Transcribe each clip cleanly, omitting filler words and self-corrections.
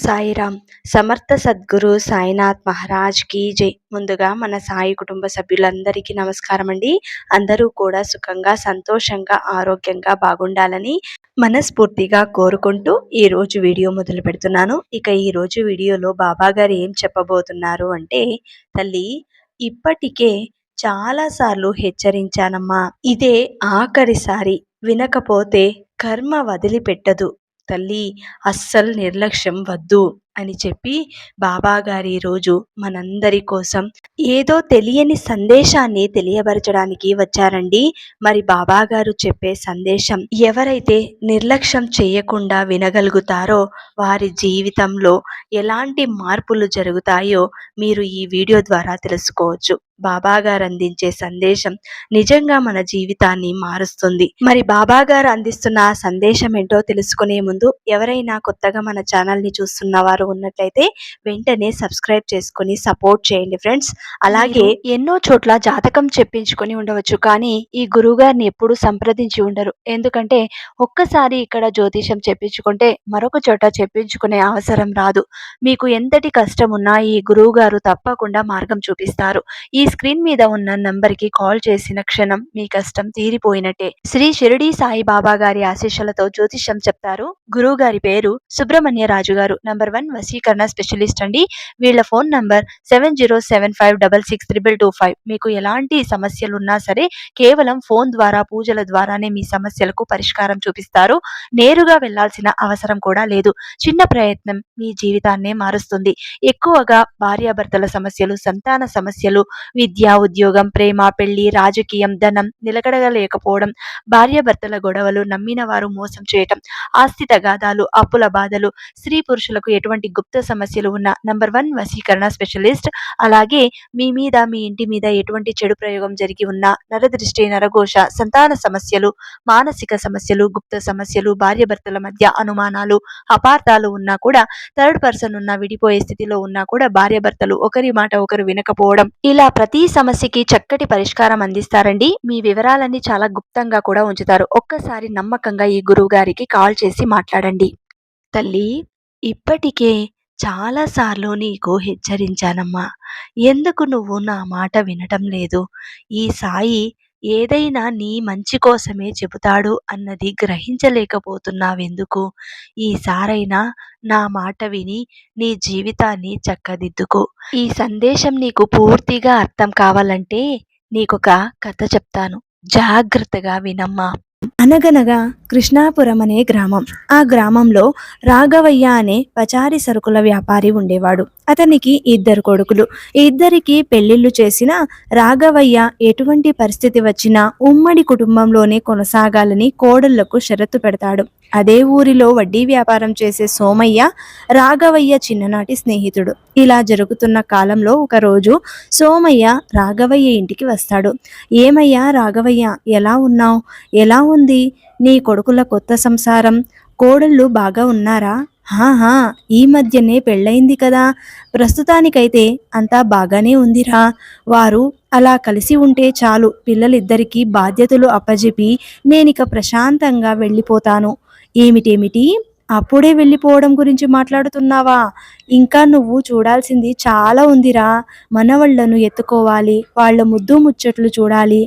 సాయిరామ్. సమర్థ సద్గురు సాయినాథ్ మహారాజ్ కి జై. ముందుగా మన సాయి కుటుంబ సభ్యులందరికీ నమస్కారం అండి. అందరూ కూడా సుఖంగా, సంతోషంగా, ఆరోగ్యంగా బాగుండాలని మనస్ఫూర్తిగా కోరుకుంటూ ఈరోజు వీడియో మొదలు పెడుతున్నాను. ఇక ఈరోజు వీడియోలో బాబా గారు ఏం చెప్పబోతున్నారు అంటే, తల్లి ఇప్పటికే చాలాసార్లు హెచ్చరించానమ్మా, ఇదే ఆఖరిసారి, వినకపోతే కర్మ వదిలిపెట్టదు తల్లి, అస్సలు నిర్లక్ష్యం వద్దు అని చెప్పి బాబాగారు ఈరోజు మనందరి కోసం ఏదో తెలియని సందేశాన్ని తెలియబరచడానికి వచ్చారండి. మరి బాబాగారు చెప్పే సందేశం ఎవరైతే నిర్లక్ష్యం చేయకుండా వినగలుగుతారో వారి జీవితంలో ఎలాంటి మార్పులు జరుగుతాయో మీరు ఈ వీడియో ద్వారా తెలుసుకోవచ్చు. బాబాగారు అందించే సందేశం నిజంగా మన జీవితాన్ని మారుస్తుంది. మరి బాబాగారు అందిస్తున్న ఆ సందేశం ఏంటో తెలుసుకునే ముందు ఎవరైనా కొత్తగా మన ఛానల్ని చూస్తున్న వారు ఉన్నట్లయితే వెంటనే సబ్స్క్రైబ్ చేసుకుని సపోర్ట్ చేయండి ఫ్రెండ్స్. అలాగే ఎన్నో చోట్ల జాతకం చెప్పించుకొని ఉండవచ్చు, కానీ ఈ గురువుగారిని ఎప్పుడు సంప్రదించి ఉండరు. ఎందుకంటే ఒక్కసారి ఇక్కడ జ్యోతిషం చెప్పించుకుంటే మరొక చోట చెప్పించుకునే అవసరం రాదు. మీకు ఎంతటి కష్టం ఉన్నా ఈ గురువు గారు తప్పకుండా మార్గం చూపిస్తారు. ఈ స్క్రీన్ మీద ఉన్న నంబర్కి కాల్ చేసిన క్షణం మీ కష్టం తీరిపోయినట్టే. శ్రీ షిరిడి సాయి బాబా గారి ఆశీస్సులతో జ్యోతిషం చెప్తారు. గురువు గారి పేరు సుబ్రహ్మణ్య రాజు గారు. నంబర్ 1 వశీకరణ స్పెషలిస్ట్ అండి. వీళ్ళ ఫోన్ నంబర్ 7075663225. మీకు ఎలాంటి సమస్యలు ఉన్నా సరే కేవలం ఫోన్ ద్వారా, పూజల ద్వారానే మీ సమస్యలకు పరిష్కారం చూపిస్తారు. నేరుగా వెళ్లాల్సిన అవసరం కూడా లేదు. చిన్న ప్రయత్నం మీ జీవితాన్నే మారుస్తుంది. ఎక్కువగా భార్యాభర్తల సమస్యలు, సంతాన సమస్యలు, విద్య, ఉద్యోగం, ప్రేమ, పెళ్లి, రాజకీయం, ధనం నిలకడగలేకపోవడం, భార్యాభర్తల గొడవలు, నమ్మిన వారు మోసం చేయటం, ఆస్తి తగాదాలు, అప్పుల బాధలు, స్త్రీ పురుషులకు ఎటువంటి గుప్త సమస్యలు ఉన్న నంబర్ 1 వశీకరణ స్పెషలిస్ట్. అలాగే మీ మీద, మీ ఇంటి మీద ఎటువంటి చెడు ప్రయోగం జరిగి ఉన్న నరదృష్టి, నరఘోష, సంతాన సమస్యలు, మానసిక సమస్యలు, గుప్త సమస్యలు, భార్యాభర్తల మధ్య అనుమానాలు, అపార్థాలు ఉన్నా కూడా, థర్డ్ పర్సన్ ఉన్న విడిపోయే స్థితిలో ఉన్నా కూడా, భార్యాభర్తలు ఒకరి మాట ఒకరు వినకపోవడం, ఇలా ప్రతి సమస్యకి చక్కటి పరిష్కారం అందిస్తారండి. మీ వివరాలన్నీ చాలా గుప్తంగా కూడా ఉంచుతారు. ఒక్కసారి నమ్మకంగా ఈ గురువు గారికి కాల్ చేసి మాట్లాడండి. తల్లి ఇప్పటికే చాలాసార్లు నీకు హెచ్చరించానమ్మా, ఎందుకు నువ్వు నా మాట వినటం లేదు? ఈ సాయి ఏదైనా నీ మంచి కోసమే చెబుతాడు అన్నది గ్రహించలేకపోతున్నావెందుకు? ఈసారైనా నా మాట విని నీ జీవితాన్ని చక్కదిద్దుకో. ఈ సందేశం నీకు పూర్తిగా అర్థం కావాలంటే నీకొక కథ చెప్తాను, జాగ్రత్తగా వినమ్మా. అనగనగా కృష్ణాపురం అనే గ్రామం. ఆ గ్రామంలో రాఘవయ్య అనే పచారీ సరుకుల వ్యాపారి ఉండేవాడు. అతనికి 2 కొడుకులు. ఇద్దరికి పెళ్లిళ్లు చేసిన రాఘవయ్య ఎటువంటి పరిస్థితి వచ్చినా ఉమ్మడి కుటుంబంలోనే కొనసాగాలని కోడళ్లకు షరతు పెడతాడు. అదే ఊరిలో వడ్డీ వ్యాపారం చేసే సోమయ్య రాఘవయ్య చిన్ననాటి స్నేహితుడు. ఇలా జరుగుతున్న కాలంలో ఒకరోజు సోమయ్య రాఘవయ్య ఇంటికి వస్తాడు. ఏమయ్యా రాఘవయ్య, ఎలా ఉన్నావు? ఎలా ఉంది నీ కొడుకుల కొత్త సంసారం? కోడళ్ళు బాగా ఉన్నారా? హాహా, ఈ మధ్యనే పెళ్ళయింది కదా, ప్రస్తుతానికైతే అంతా బాగానే ఉందిరా. వారు అలా కలిసి ఉంటే చాలు, పిల్లలిద్దరికీ బాధ్యతలు అప్పజెపి నేనిక ప్రశాంతంగా వెళ్ళిపోతాను. ఏమిటేమిటి, అప్పుడే వెళ్ళిపోవడం గురించి మాట్లాడుతున్నావా? ఇంకా నువ్వు చూడాల్సింది చాలా ఉందిరా. మనవళ్లను ఎత్తుకోవాలి, వాళ్ళ ముద్దు ముచ్చట్లు చూడాలి.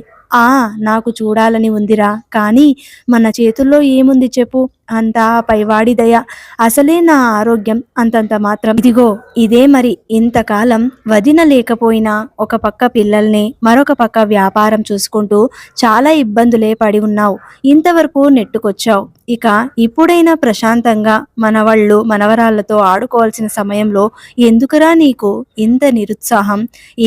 నాకు చూడాలని ఉందిరా, కానీ మన చేతుల్లో ఏముంది చెప్పు? అంతా పైవాడి దయ. అసలే నా ఆరోగ్యం అంతంత మాత్రం. ఇదిగో ఇదే మరి. ఇంతకాలం వదిన లేకపోయినా ఒక పక్క పిల్లల్ని, మరొక పక్క వ్యాపారం చూసుకుంటూ చాలా ఇబ్బందులే పడి ఉన్నావు. ఇంతవరకు నెట్టుకొచ్చావు. ఇక ఇప్పుడైనా ప్రశాంతంగా మనవళ్ళు, మనవరాళ్లతో ఆడుకోవాల్సిన సమయంలో ఎందుకురా నీకు ఇంత నిరుత్సాహం?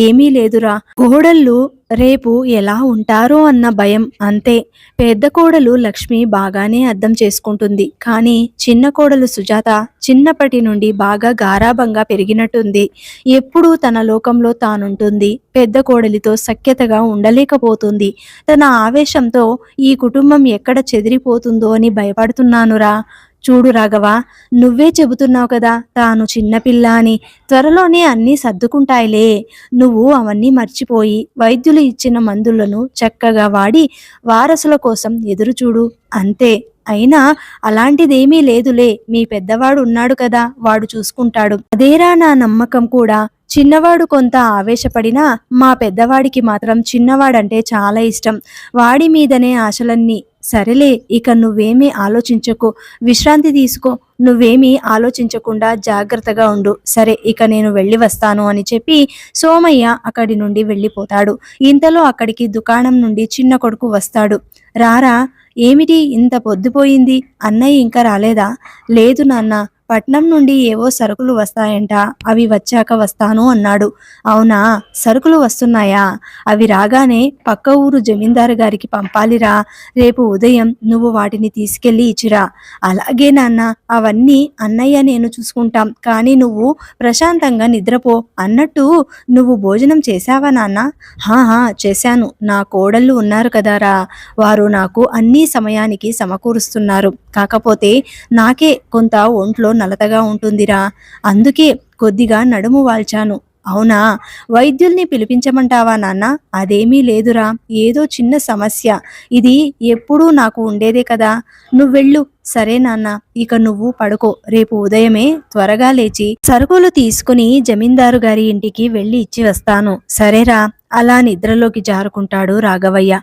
ఏమీ లేదురా, కోడళ్ళు రేపు ఎలా ఉంటారో అన్న భయం, అంతే. పెద్ద కోడలు లక్ష్మి బాగానే అర్థం చేసుకుంటుంది, కానీ చిన్న కోడలు సుజాత చిన్నప్పటి నుండి బాగా గారాబంగా పెరిగినట్టుంది. ఎప్పుడూ తన లోకంలో తానుంటుంది. పెద్ద కోడలితో సఖ్యతగా ఉండలేకపోతుంది. తన ఆవేశంతో ఈ కుటుంబం ఎక్కడ చెదిరిపోతుందో అని భయపడుతున్నానురా. చూడు రాఘవ, నువ్వే చెబుతున్నావు కదా తాను చిన్నపిల్ల అని. త్వరలోనే అన్నీ సర్దుకుంటాయిలే. నువ్వు అవన్నీ మర్చిపోయి వైద్యులు ఇచ్చిన మందులను చక్కగా వాడి వారసుల కోసం ఎదురుచూడు, అంతే. అయినా అలాంటిదేమీ లేదులే, మీ పెద్దవాడు ఉన్నాడు కదా, వాడు చూసుకుంటాడు. అదేరా నా నమ్మకం కూడా. చిన్నవాడు కొంత ఆవేశపడినా మా పెద్దవాడికి మాత్రం చిన్నవాడంటే చాలా ఇష్టం. వాడి మీదనే ఆశలన్నీ. సరేలే, ఇక నువ్వేమీ ఆలోచించకు, విశ్రాంతి తీసుకో. నువ్వేమీ ఆలోచించకుండా జాగ్రత్తగా ఉండు. సరే, ఇక నేను వెళ్ళి వస్తాను అని చెప్పి సోమయ్య అక్కడి నుండి వెళ్ళిపోతాడు. ఇంతలో అక్కడికి దుకాణం నుండి చిన్న కొడుకు వస్తాడు. రారా, ఏమిటి ఇంత పొద్దుపోయింది, అన్నయ్య ఇంకా రాలేదా? లేదు నాన్న, పట్నం నుండి ఏవో సరుకులు వస్తాయంట, అవి వచ్చాక వస్తాను అన్నాడు. అవునా, సరుకులు వస్తున్నాయా? అవి రాగానే పక్క ఊరు జమీందారు గారికి పంపాలిరా. రేపు ఉదయం నువ్వు వాటిని తీసుకెళ్ళి ఇచ్చిరా. అలాగే నాన్న, అవన్నీ అన్నయ్య నేను చూసుకుంటాం, కానీ నువ్వు ప్రశాంతంగా నిద్రపో. అన్నట్టు నువ్వు భోజనం చేశావా నాన్న? హా, చేశాను. నా కోడళ్ళు ఉన్నారు కదారా, వారు నాకు అన్ని సమయానికి సమకూరుస్తున్నారు. కాకపోతే నాకే కొంత ఒంట్లో నలతగా ఉంటుందిరా, అందుకే కొద్దిగా నడుము వాల్చాను. అవునా, వైద్యుల్ని పిలిపించమంటావా నాన్న? అదేమీ లేదురా, ఏదో చిన్న సమస్య. ఇది ఎప్పుడూ నాకు ఉండేదే కదా. నువ్వెళ్ళు. సరే నాన్న, ఇక నువ్వు పడుకో. రేపు ఉదయమే త్వరగా లేచి సరుకులు తీసుకుని జమీందారు గారి ఇంటికి వెళ్ళి ఇచ్చి వస్తాను. సరేరా. అలా నిద్రలోకి జారుకుంటాడు రాఘవయ్య.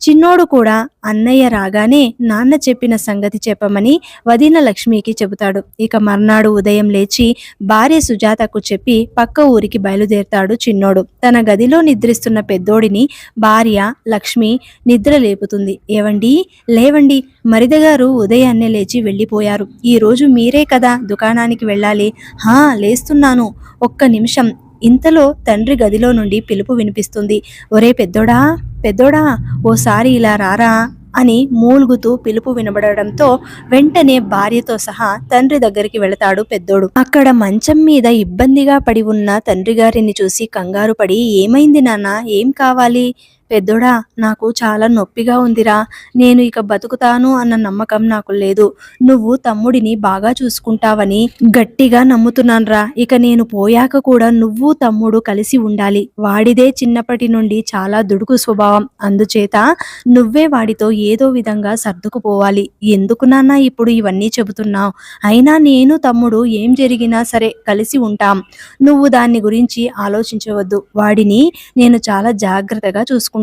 చిన్నోడు కూడా అన్నయ్య రాగానే నాన్న చెప్పిన సంగతి చెప్పమని వదిన లక్ష్మికి చెబుతాడు. ఇక మర్నాడు ఉదయం లేచి భార్య సుజాతకు చెప్పి పక్క ఊరికి బయలుదేరతాడు చిన్నోడు. తన గదిలో నిద్రిస్తున్న పెద్దోడిని భార్య లక్ష్మి నిద్ర లేపుతుంది. ఏవండి, లేవండి, మరిదగారు ఉదయాన్నే లేచి వెళ్ళిపోయారు. ఈ రోజు మీరే కదా దుకాణానికి వెళ్ళాలి. హా, లేస్తున్నాను, ఒక్క నిమిషం. ఇంతలో తండ్రి గదిలో నుండి పిలుపు వినిపిస్తుంది. ఒరే పెద్దోడా, పెద్దోడా, ఓసారి ఇలా రారా అని మూలుగుతూ పిలుపు వినబడడంతో వెంటనే భార్యతో సహా తండ్రి దగ్గరికి వెళతాడు పెద్దోడు. అక్కడ మంచం మీద ఇబ్బందిగా పడి ఉన్న తండ్రి గారిని చూసి కంగారు పడి, ఏమైంది నాన్న, ఏం కావాలి? పెద్దోడా, నాకు చాలా నొప్పిగా ఉందిరా. నేను ఇక బతుకుతాను అన్న నమ్మకం నాకు లేదు. నువ్వు తమ్ముడిని బాగా చూసుకుంటావని గట్టిగా నమ్ముతున్నాన్రా. ఇక నేను పోయాక కూడా నువ్వు తమ్ముడు కలిసి ఉండాలి. వాడిదే చిన్నప్పటి నుండి చాలా దుడుకు స్వభావం. అందుచేత నువ్వే వాడితో ఏదో విధంగా సర్దుకుపోవాలి. ఎందుకు నాన్న ఇప్పుడు ఇవన్నీ చెబుతున్నావు? అయినా నేను తమ్ముడు ఏం జరిగినా సరే కలిసి ఉంటాం. నువ్వు దాన్ని గురించి ఆలోచించవద్దు. వాడిని నేను చాలా జాగ్రత్తగా చూసుకుంటాను.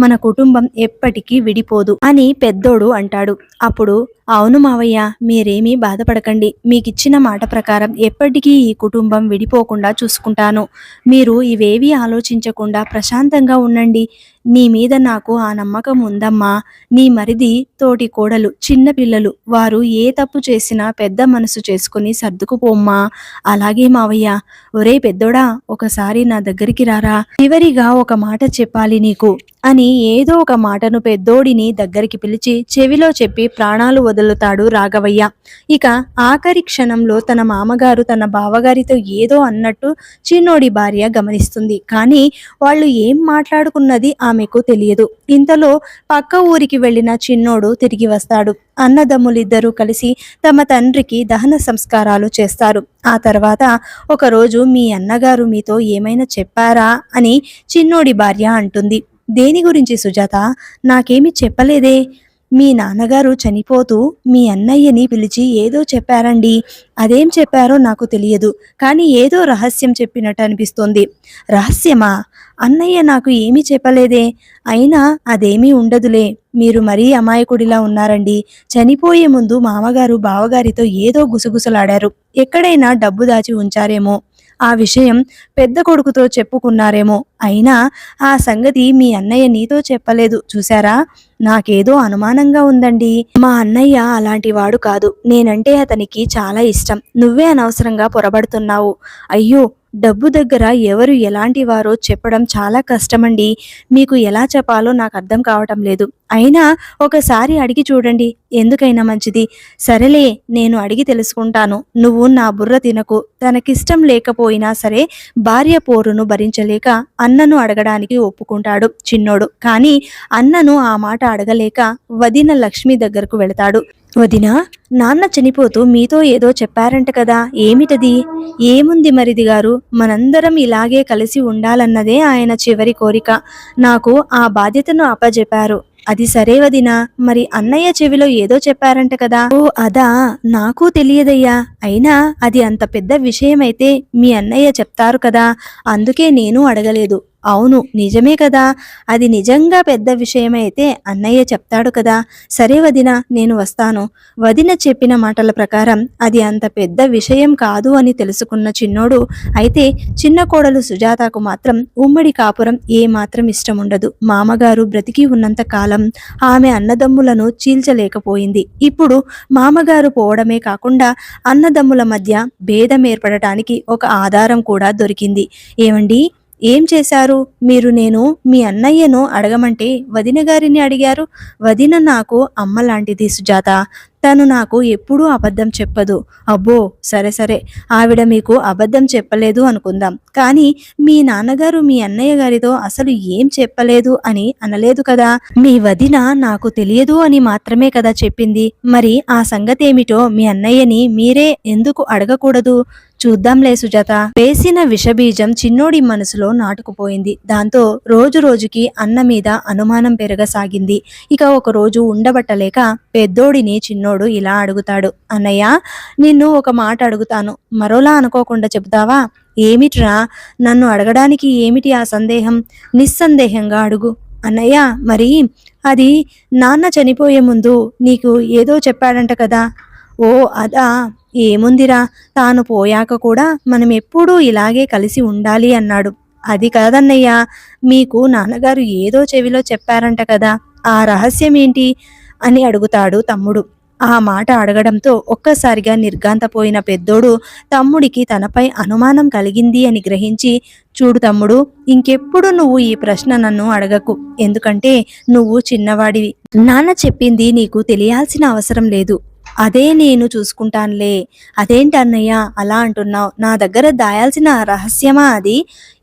మన కుటుంబం ఎప్పటికీ విడిపోదు అని పెద్దోడు అంటాడు. అప్పుడు అవును మావయ్య, మీరేమీ బాధపడకండి. మీకిచ్చిన మాట ప్రకారం ఎప్పటికీ ఈ కుటుంబం విడిపోకుండా చూసుకుంటాను. మీరు ఇవేవీ ఆలోచించకుండా ప్రశాంతంగా ఉండండి. నీ మీద నాకు ఆ నమ్మకం ఉందమ్మా. నీ మరిది, తోటి కోడలు, చిన్న పిల్లలు, వారు ఏ తప్పు చేసినా పెద్ద మనసు చేసుకుని సర్దుకుపోమ్మా. అలాగే మావయ్య. ఒరే పెద్దోడా, ఒకసారి నా దగ్గరికి రారా. చివరిగా ఒక మాట చెప్పాలి నీకు అని ఏదో ఒక మాటను పెద్దోడిని దగ్గరికి పిలిచి చెవిలో చెప్పి ప్రాణాలు వదులుతాడు రాఘవయ్య. ఇక ఆఖరి క్షణంలో తన మామగారు తన బావగారితో ఏదో అన్నట్టు చిన్నోడి భార్య గమనిస్తుంది. కానీ వాళ్ళు ఏం మాట్లాడుకున్నది ఆమెకు తెలియదు. ఇంతలో పక్క ఊరికి వెళ్ళిన చిన్నోడు తిరిగి వస్తాడు. అన్నదమ్ములిద్దరూ కలిసి తమ తండ్రికి దహన సంస్కారాలు చేస్తారు. ఆ తర్వాత ఒకరోజు మీ అన్నగారు మీతో ఏమైనా చెప్పారా అని చిన్నోడి భార్య అంటుంది. దేని గురించి సుజాత? నాకేమీ చెప్పలేదే. మీ నాన్నగారు చనిపోతూ మీ అన్నయ్యని పిలిచి ఏదో చెప్పారండి. అదేం చెప్పారో నాకు తెలియదు, కానీ ఏదో రహస్యం చెప్పినట్టు అనిపిస్తోంది. రహస్యమా? అన్నయ్య నాకు ఏమీ చెప్పలేదే. అయినా అదేమీ ఉండదులే, మీరు మరీ అమాయకుడిలా ఉన్నారండి. చనిపోయే ముందు మామగారు బావగారితో ఏదో గుసగుసలాడారు. ఎక్కడైనా డబ్బు దాచి ఉంచారేమో. ఆ విషయం పెద్ద కొడుకుతో చెప్పుకున్నారేమో. అయినా ఆ సంగతి మీ అన్నయ్య నీతో చెప్పలేదు. చూశారా, నాకేదో అనుమానంగా ఉందండి. మా అన్నయ్య అలాంటి వాడు కాదు. నేనంటే అతనికి చాలా ఇష్టం. నువ్వే అనవసరంగా పొరబడుతున్నావు. అయ్యో, డబ్బు దగ్గర ఎవరు ఎలాంటి వారో చెప్పడం చాలా కష్టమండి. మీకు ఎలా చెప్పాలో నాకు అర్థం కావటం లేదు. అయినా ఒకసారి అడిగి చూడండి, ఎందుకైనా మంచిది. సరేలే, నేను అడిగి తెలుసుకుంటాను. నువ్వు నా బుర్ర తినకు. తనకిష్టం లేకపోయినా సరే భార్య పోరును భరించలేక అన్నను అడగడానికి ఒప్పుకుంటాడు చిన్నోడు. కానీ అన్నను ఆ మాట అడగలేక వదిన లక్ష్మి దగ్గరకు వెళతాడు. వదిన, నాన్న చనిపోతూ మీతో ఏదో చెప్పారంట కదా, ఏమిటది? ఏముంది మరిది గారు, మనందరం ఇలాగే కలిసి ఉండాలన్నదే ఆయన చివరి కోరిక. నాకు ఆ బాధ్యతను అప్పజెప్పారు. అది సరే వదినా, మరి అన్నయ్య చెవిలో ఏదో చెప్పారంట కదా. ఓ అదా, నాకు తెలియదయ్యా. అయినా అది అంత పెద్ద విషయమైతే మీ అన్నయ్య చెప్తారు కదా, అందుకే నేను అడగలేదు. అవును నిజమే కదా, అది నిజంగా పెద్ద విషయమైతే అన్నయ్య చెప్తాడు కదా. సరే వదినా, నేను వస్తాను. వదిన చెప్పిన మాటల ప్రకారం అది అంత పెద్ద విషయం కాదు అని తెలుసుకున్న చిన్నోడు, అయితే చిన్న కోడలు సుజాతకు మాత్రం ఉమ్మడి కాపురం ఏమాత్రం ఇష్టముండదు. మామగారు బ్రతికి ఉన్నంత కాలం ఆమె అన్నదమ్ములను చీల్చలేకపోయింది. ఇప్పుడు మామగారు పోవడమే కాకుండా అన్నదమ్ముల మధ్య భేదం ఏర్పడటానికి ఒక ఆధారం కూడా దొరికింది. ఏమండి, ఏం చేశారు మీరు? నేను మీ అన్నయ్యను అడగమంటే వదిన గారిని అడిగారు. వదిన నాకు అమ్మ లాంటిది సుజాత, తను నాకు ఎప్పుడూ అబద్ధం చెప్పదు. అబ్బో సరే సరే, ఆవిడ మీకు అబద్ధం చెప్పలేదు అనుకుందాం, కానీ మీ నాన్నగారు మీ అన్నయ్య గారితో అసలు ఏం చెప్పలేదు అని అనలేదు కదా. మీ వదిన నాకు తెలియదు అని మాత్రమే కదా చెప్పింది. మరి ఆ సంగతి ఏమిటో మీ అన్నయ్యని మీరే ఎందుకు అడగకూడదు? చూద్దాంలే సుజాత. వేసిన విషబీజం చిన్నోడి మనసులో నాటుకుపోయింది. దాంతో రోజు రోజుకి అన్న మీద అనుమానం పెరగసాగింది. ఇక ఒక రోజు ఉండబట్టలేక పెద్దోడిని చిన్నోడు ఇలా అడుగుతాడు. అన్నయ్య, నిన్ను ఒక మాట అడుగుతాను, మరోలా అనుకోకుండా చెబుతావా? ఏమిట్రా? నన్ను అడగడానికి ఏమిటి ఆ సందేహం? నిస్సందేహంగా అడుగు. అన్నయ్య, మరి అది నాన్న చనిపోయే ముందు నీకు ఏదో చెప్పాడంట కదా. ఓ అదా, ఏముందిరా, తాను పోయాక కూడా మనం ఎప్పుడూ ఇలాగే కలిసి ఉండాలి అన్నాడు. అది కాదన్నయ్యా, మీకు నాన్నగారు ఏదో చెవిలో చెప్పారంట కదా, ఆ రహస్యం ఏంటి అని అడుగుతాడు తమ్ముడు. ఆ మాట అడగడంతో ఒక్కసారిగా నిర్ఘాంతపోయిన పెద్దోడు తమ్ముడికి తనపై అనుమానం కలిగింది అని గ్రహించి, చూడు తమ్ముడు, ఇంకెప్పుడు నువ్వు ఈ ప్రశ్న నన్ను అడగకు. ఎందుకంటే నువ్వు చిన్నవాడివి. నాన్న చెప్పింది నీకు తెలియాల్సిన అవసరం లేదు. అదే నేను చూసుకుంటానులే. అదేంటి అన్నయ్య అలా అంటున్నావు? నా దగ్గర దాయాల్సిన రహస్యమా అది?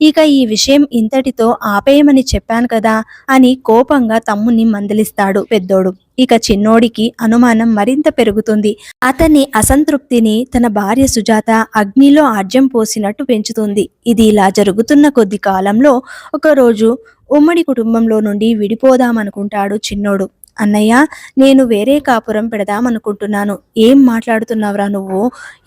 ఇక ఈ విషయం ఇంతటితో ఆపేయమని చెప్పాను కదా అని కోపంగా తమ్ముని మందలిస్తాడు పెద్దోడు. ఇక చిన్నోడికి అనుమానం మరింత పెరుగుతుంది. అతని అసంతృప్తిని తన భార్య సుజాత అగ్నిలో ఆజ్యం పోసినట్టు పెంచుతుంది. ఇది ఇలా జరుగుతున్న కొద్ది కాలంలో ఒకరోజు ఉమ్మడి కుటుంబంలో నుండి విడిపోదామనుకుంటాడు చిన్నోడు. అన్నయ్య, నేను వేరే కాపురం పెడదామనుకుంటున్నాను. ఏం మాట్లాడుతున్నావురా నువ్వు?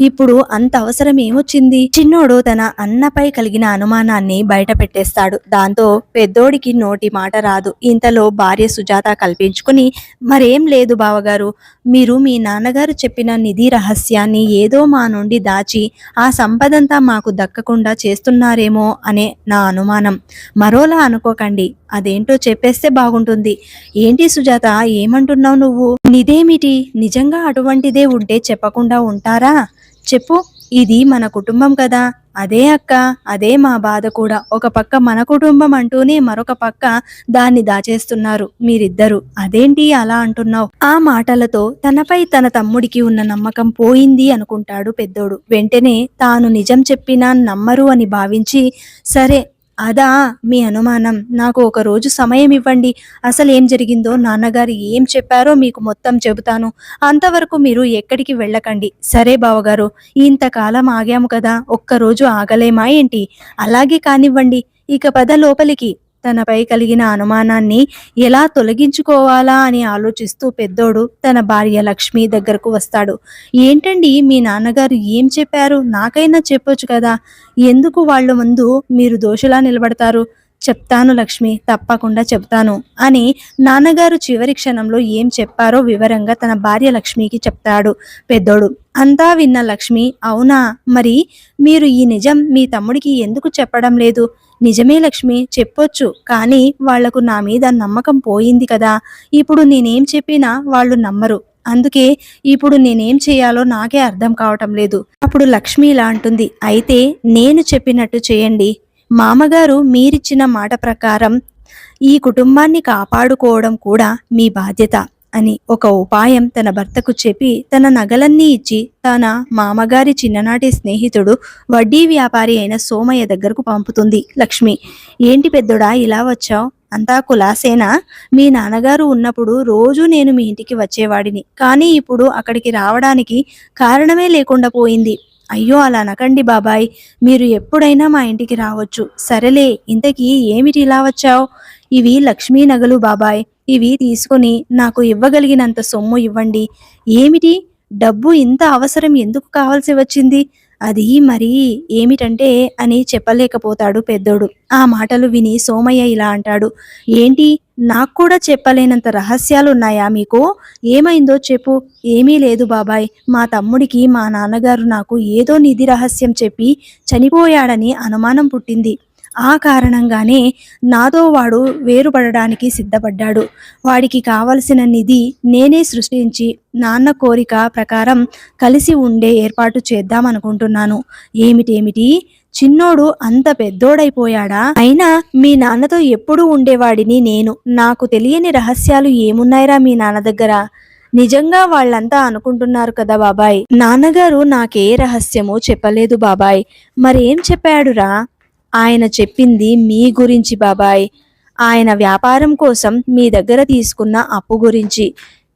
ఇప్పుడు అంత అవసరం ఏమొచ్చింది? చిన్నోడు తన అన్నపై కలిగిన అనుమానాన్ని బయట పెట్టేస్తాడు. దాంతో పెద్దోడికి నోటి మాట రాదు. ఇంతలో భార్య సుజాత కల్పించుకుని, మరేం లేదు బావగారు, మీరు మీ నాన్నగారు చెప్పిన నిధి రహస్యాన్ని ఏదో మా నుండి దాచి ఆ సంపదంతా మాకు దక్కకుండా చేస్తున్నారేమో అనే నా అనుమానం. మరోలా అనుకోకండి, అదేంటో చెప్పేస్తే బాగుంటుంది. ఏంటి సుజాత, ఏమంటున్నావు నువ్వు? నిదేమిటి? నిజంగా అటువంటిదే ఉంటే చెప్పకుండా ఉంటారా? చెప్పు. ఇది మన కుటుంబం కదా. అదే అక్క, అదే మా బాధ కూడా. ఒక పక్క మన కుటుంబం అంటూనే మరొక పక్క దాన్ని దాచేస్తున్నారు మీరిద్దరు. అదేంటి అలా అంటున్నావు? ఆ మాటలతో తనపై తన తమ్ముడికి ఉన్న నమ్మకం పోయింది అనుకుంటాడు పెద్దోడు. వెంటనే తాను నిజం చెప్పినా నమ్మరు అని భావించి, సరే అదా మీ అనుమానం, నాకు ఒక రోజు సమయం ఇవ్వండి. అసలు ఏం జరిగిందో, నాన్నగారు ఏం చెప్పారో మీకు మొత్తం చెబుతాను. అంతవరకు మీరు ఎక్కడికి వెళ్ళకండి. సరే బావగారు, ఇంతకాలం ఆగాము కదా, ఒక్కరోజు ఆగలేమా ఏంటి? అలాగే కానివ్వండి. ఇక పద లోపలికి. తనపై కలిగిన అనుమానాన్ని ఎలా తొలగించుకోవాలా అని ఆలోచిస్తూ పెద్దోడు తన భార్య లక్ష్మి దగ్గరకు వస్తాడు. ఏంటండి, మీ నాన్నగారు ఏం చెప్పారు? నాకైనా చెప్పొచ్చు కదా, ఎందుకు వాళ్ళ ముందు మీరు దోషులా నిలబడతారు? చెప్తాను లక్ష్మి, తప్పకుండా చెప్తాను అని నాన్నగారు చివరి క్షణంలో ఏం చెప్పారో వివరంగా తన భార్య లక్ష్మికి చెప్తాడు పెద్దోడు. అంతా విన్న లక్ష్మి, అవునా, మరి మీరు ఈ నిజం మీ తమ్ముడికి ఎందుకు చెప్పడం లేదు? నిజమే లక్ష్మి, చెప్పొచ్చు, కానీ వాళ్లకు నా మీద నమ్మకం పోయింది కదా. ఇప్పుడు నేనేం చెప్పినా వాళ్ళు నమ్మరు. అందుకే ఇప్పుడు నేనేం చేయాలో నాకే అర్థం కావటం లేదు. అప్పుడు లక్ష్మి ఇలా అంటుంది, అయితే నేను చెప్పినట్టు చేయండి. మామగారు మీరిచ్చిన మాట ప్రకారం ఈ కుటుంబాన్ని కాపాడుకోవడం కూడా మీ బాధ్యత అని ఒక ఉపాయం తన భర్తకు చెప్పి తన నగలన్నీ ఇచ్చి తన మామగారి చిన్ననాటి స్నేహితుడు వడ్డీ వ్యాపారి అయిన సోమయ్య దగ్గరకు పంపుతుంది లక్ష్మి. ఏంటి పెద్దోడా ఇలా వచ్చావు? అంతా కులాసేనా? మీ నాన్నగారు ఉన్నప్పుడు రోజు నేను మీ ఇంటికి వచ్చేవాడిని, కానీ ఇప్పుడు అక్కడికి రావడానికి కారణమే లేకుండా పోయింది. అయ్యో అలా అనకండి బాబాయ్, మీరు ఎప్పుడైనా మా ఇంటికి రావచ్చు. సరేలే, ఇంతకీ ఏమిటి ఇలా వచ్చావు? ఇవి లక్ష్మీ నగలు బాబాయ్, ఇవి తీసుకుని నాకు ఇవ్వగలిగినంత సొమ్ము ఇవ్వండి. ఏమిటి? డబ్బు ఇంత అవసరం ఎందుకు కావాల్సి వచ్చింది? అది మరి ఏమిటంటే అని చెప్పలేకపోతాడు పెద్దోడు. ఆ మాటలు విని సోమయ్య ఇలా అంటాడు. ఏంటి? నాకు కూడా చెప్పలేనంత రహస్యాలున్నాయా మీకు? ఏమైందో చెప్పు. ఏమీ లేదు బాబాయ్. మా తమ్ముడికి మా నాన్నగారు నాకు ఏదో నిధి రహస్యం చెప్పి చనిపోయాడని అనుమానం పుట్టింది. ఆ కారణంగానే నాతో వాడు వేరుపడడానికి సిద్ధపడ్డాడు. వాడికి కావలసిన నిధి నేనే సృష్టించి నాన్న కోరిక ప్రకారం కలిసి ఉండే ఏర్పాటు చేద్దామనుకుంటున్నాను. ఏమిటేమిటి? చిన్నోడు అంత పెద్దోడైపోయాడా? అయినా మీ నాన్నతో ఎప్పుడూ ఉండేవాడిని నేను. నాకు తెలియని రహస్యాలు ఏమున్నాయిరా మీ నాన్న దగ్గర? నిజంగా వాళ్ళంతా అనుకుంటున్నారు కదా బాబాయ్. నాన్నగారు నాకే రహస్యమో చెప్పలేదు బాబాయ్. మరేం చెప్పాడురా? ఆయన చెప్పింది మీ గురించి బాబాయ్. ఆయన వ్యాపారం కోసం మీ దగ్గర తీసుకున్న అప్పు గురించి.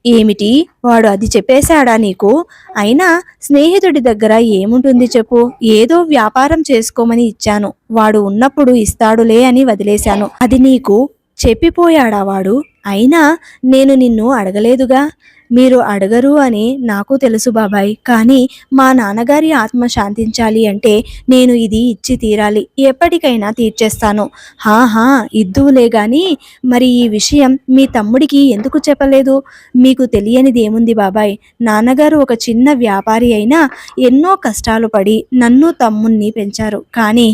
ఏమిటి? వాడు అది చెప్పేశాడా నీకు? అయినా స్నేహితుడి దగ్గర ఏముంటుంది చెప్పు. ఏదో వ్యాపారం చేసుకోమని ఇచ్చాను. వాడు ఉన్నప్పుడు ఇస్తాడులే అని వదిలేశాను. అది నీకు చెప్పిపోయాడా వాడు? అయినా నేను నిన్ను అడగలేదుగా. మీరు అడగరు అని నాకు తెలుసు బాబాయ్. కానీ మా నాన్నగారి ఆత్మ శాంతించాలి అంటే నేను ఇది ఇచ్చి తీరాలి. ఎప్పటికైనా తీర్చేస్తాను. హాహా, ఇద్దువులే గాని మరి ఈ విషయం మీ తమ్ముడికి ఎందుకు చెప్పలేదు? మీకు తెలియనిది ఏముంది బాబాయ్. నాన్నగారు ఒక చిన్న వ్యాపారి అయినా ఎన్నో కష్టాలు పడి నన్ను తమ్ముణ్ణి పెంచారు. కానీ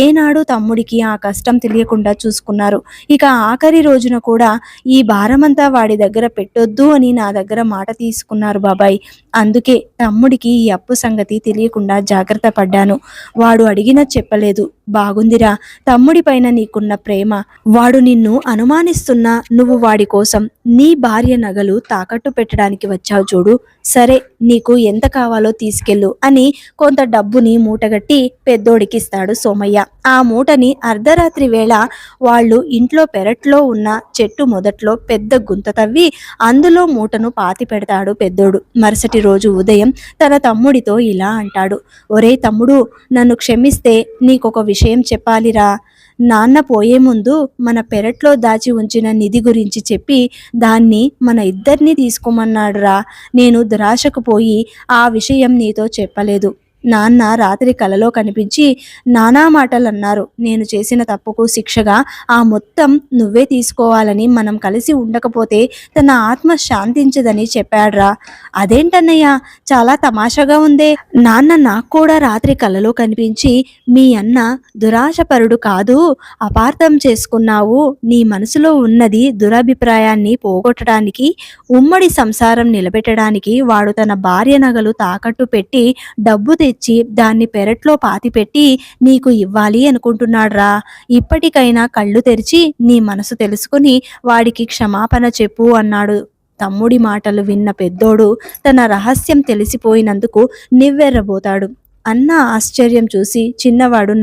ఏనాడు తమ్ముడికి ఆ కష్టం తెలియకుండా చూసుకున్నారు. ఇక ఆఖరి రోజున కూడా ఈ భారమంతా వాడి దగ్గర పెట్టొద్దు అని నా దగ్గర మాట తీసుకున్నారు బాబాయ్. అందుకే తమ్ముడికి ఈ అప్పు సంగతి తెలియకుండా జాగ్రత్త పడ్డాను. వాడు అడిగినా చెప్పలేదు. బాగుందిరా తమ్ముడి పైన నీకున్న ప్రేమ. వాడు నిన్ను అనుమానిస్తున్నా నువ్వు వాడి కోసం నీ భార్య నగలు తాకట్టు పెట్టడానికి వచ్చావు చూడు. సరే, నీకు ఎంత కావాలో తీసుకెళ్ళు అని కొంత డబ్బుని మూటగట్టి పెద్దోడికిస్తాడు సోమయ్య. ఆ మూటని అర్ధరాత్రి వేళ వాళ్ళు ఇంట్లో పెరట్లో ఉన్న చెట్టు మొదట్లో పెద్ద గుంత తవ్వి అందులో మూటను పాతి పెడతాడు పెద్దోడు. మరుసటి రోజు ఉదయం తన తమ్ముడితో ఇలా అంటాడు. ఒరే తమ్ముడు, నన్ను క్షమిస్తే నీకొక విషయం చెప్పాలిరా. నాన్న పోయే ముందు మన పెరట్లో దాచి ఉంచిన నిధి గురించి చెప్పి దాన్ని మన ఇద్దరిని తీసుకోమన్నాడురా. నేను దురాశకు పోయి ఆ విషయం నీతో చెప్పలేదు. నాన్న రాత్రి కలలో కనిపించి నానా మాటలన్నారు. నేను చేసిన తప్పుకు శిక్షగా ఆ మొత్తం నువ్వే తీసుకోవాలని, మనం కలిసి ఉండకపోతే తన ఆత్మ శాంతించదని చెప్పాడ్రా. అదేంటన్నయ్య, చాలా తమాషాగా ఉందే. నాన్న నాకు కూడా రాత్రి కలలో కనిపించి మీ అన్న దురాశపరుడు కాదు, అపార్థం చేసుకున్నావు, నీ మనసులో ఉన్నది దురభిప్రాయాన్ని పోగొట్టడానికి, ఉమ్మడి సంసారం నిలబెట్టడానికి వాడు తన భార్య నగలు తాకట్టు పెట్టి డబ్బు తెచ్చి దాన్ని పెరట్లో పాతిపెట్టి నీకు ఇవ్వాలి అనుకుంటున్నాడ్రా. ఇప్పటికైనా కళ్ళు తెరిచి నీ మనసు తెలుసుకుని వాడికి క్షమాపణ చెప్పు అన్నాడు. తమ్ముడి మాటలు విన్న పెద్దోడు తన రహస్యం తెలిసిపోయినందుకు నివ్వెర్రబోతాడు. అన్న ఆశ్చర్యం చూసి చిన్నవాడు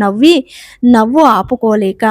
నవ్వు ఆపుకోలేక,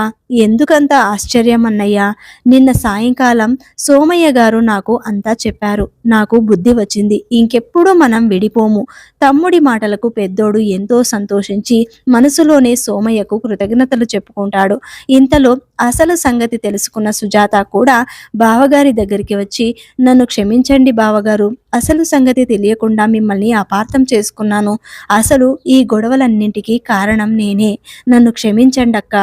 ఎందుకంత ఆశ్చర్యం అన్నయ్య? నిన్న సాయంకాలం సోమయ్య గారు నాకు అంతా చెప్పారు. నాకు బుద్ధి వచ్చింది. ఇంకెప్పుడు మనం విడిపోము. తమ్ముడి మాటలకు పెద్దోడు ఎంతో సంతోషించి మనసులోనే సోమయ్యకు కృతజ్ఞతలు చెప్పుకుంటాడు. ఇంతలో అసలు సంగతి తెలుసుకున్న సుజాత కూడా బావగారి దగ్గరికి వచ్చి, నన్ను క్షమించండి బావగారు, అసలు సంగతి తెలియకుండా మిమ్మల్ని అపార్థం చేసుకున్నాను. అసలు ఈ గొడవలన్నింటికీ కారణం నేనే. నన్ను క్షమించండి అక్క.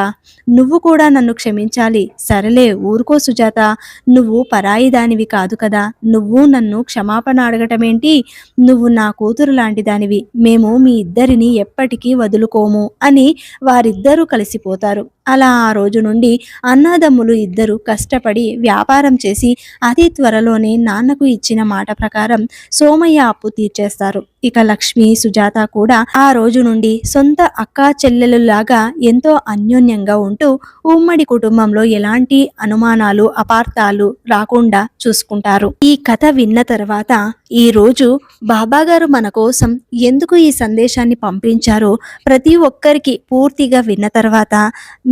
నువ్వు కూడా నన్ను క్షమించాలి. సరేలే ఊరుకో సుజాత, నువ్వు పరాయి దానివి కాదు కదా. నువ్వు నన్ను క్షమాపణ అడగటమేంటి? నువ్వు నా కూతురు లాంటి దానివి. మేము మీ ఇద్దరిని ఎప్పటికీ వదులుకోము అని వారిద్దరూ కలిసిపోతారు. అలా ఆ రోజు నుండి అన్నదమ్ములు ఇద్దరు కష్టపడి వ్యాపారం చేసి అతి త్వరలోనే నాన్నకు ఇచ్చిన మాట ప్రకారం సోమయ్య అప్పు తీర్చేస్తారు. ఇక లక్ష్మి, సుజాత కూడా ఆ రోజు నుండి సొంత అక్కా చెల్లెలులాగా ఎంతో అన్యోన్యంగా ఉంటూ ఉమ్మడి కుటుంబంలో ఎలాంటి అనుమానాలు, అపార్థాలు రాకుండా చూసుకుంటారు. ఈ కథ విన్న తర్వాత ఈ రోజు బాబాగారు మన కోసం ఎందుకు ఈ సందేశాన్ని పంపించారో ప్రతి ఒక్కరికి పూర్తిగా విన్న తర్వాత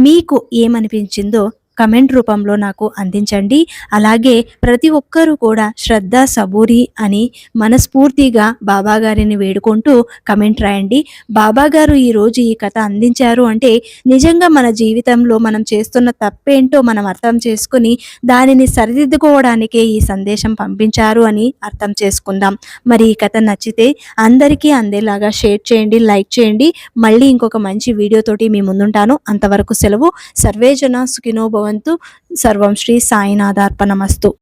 మీకు ఏమనిపించిందో కమెంట్ రూపంలో నాకు అందించండి. అలాగే ప్రతి ఒక్కరూ కూడా శ్రద్ధ సబూరి అని మనస్ఫూర్తిగా బాబాగారిని వేడుకుంటూ కమెంట్ రాయండి. బాబాగారు ఈరోజు ఈ కథ అందించారు అంటే నిజంగా మన జీవితంలో మనం చేస్తున్న తప్పేంటో మనం అర్థం చేసుకుని దానిని సరిదిద్దుకోవడానికే ఈ సందేశం పంపించారు అని అర్థం చేసుకుందాం. మరి ఈ కథ నచ్చితే అందరికీ అందేలాగా షేర్ చేయండి, లైక్ చేయండి. మళ్ళీ ఇంకొక మంచి వీడియోతోటి మీ ముందుంటాను. అంతవరకు సెలవు. సర్వేజన సుఖినో భవంతు. సర్వం శ్రీ సాయినాథార్పణమస్తు.